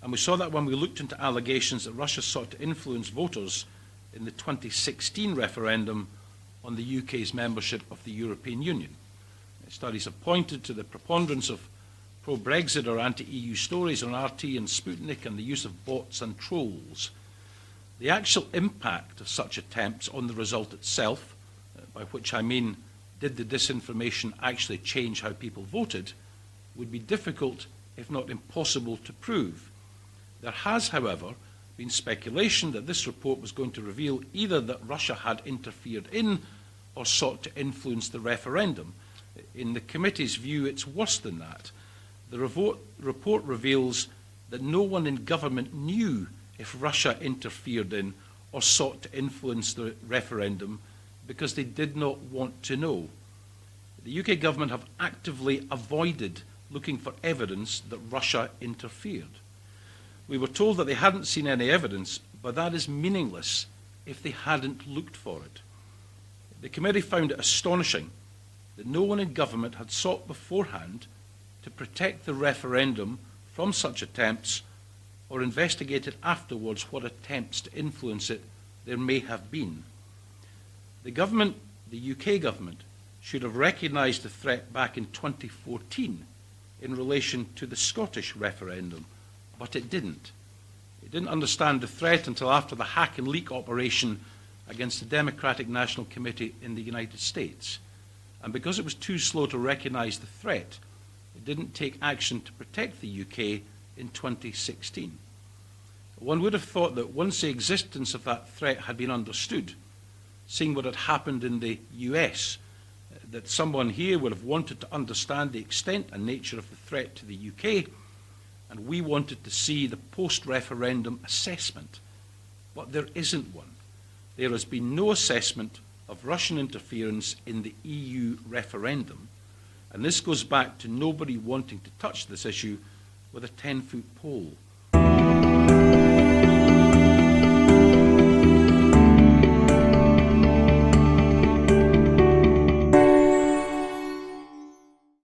And we saw that when we looked into allegations that Russia sought to influence voters in the 2016 referendum on the UK's membership of the European Union. Studies have pointed to the preponderance of pro-Brexit or anti-EU stories on RT and Sputnik and the use of bots and trolls. The actual impact of such attempts on the result itself, by which I mean did the disinformation actually change how people voted, would be difficult, if not impossible, to prove. There has, however, been speculation that this report was going to reveal either that Russia had interfered in or sought to influence the referendum. In the committee's view, it's worse than that. The report reveals that no one in government knew if Russia interfered in or sought to influence the referendum because they did not want to know. The UK government have actively avoided looking for evidence that Russia interfered. We were told that they hadn't seen any evidence, but that is meaningless if they hadn't looked for it. The committee found it astonishing that no one in government had sought beforehand to protect the referendum from such attempts or investigated afterwards what attempts to influence it there may have been. The government, the UK government, should have recognised the threat back in 2014 in relation to the Scottish referendum, but it didn't. It didn't understand the threat until after the hack and leak operation against the Democratic National Committee in the United States. And because it was too slow to recognise the threat, it didn't take action to protect the UK in 2016. One would have thought that once the existence of that threat had been understood, seeing what had happened in the US, that someone here would have wanted to understand the extent and nature of the threat to the UK, and we wanted to see the post-referendum assessment. But there isn't one. There has been no assessment of Russian interference in the EU referendum, and this goes back to nobody wanting to touch this issue with a 10-foot pole.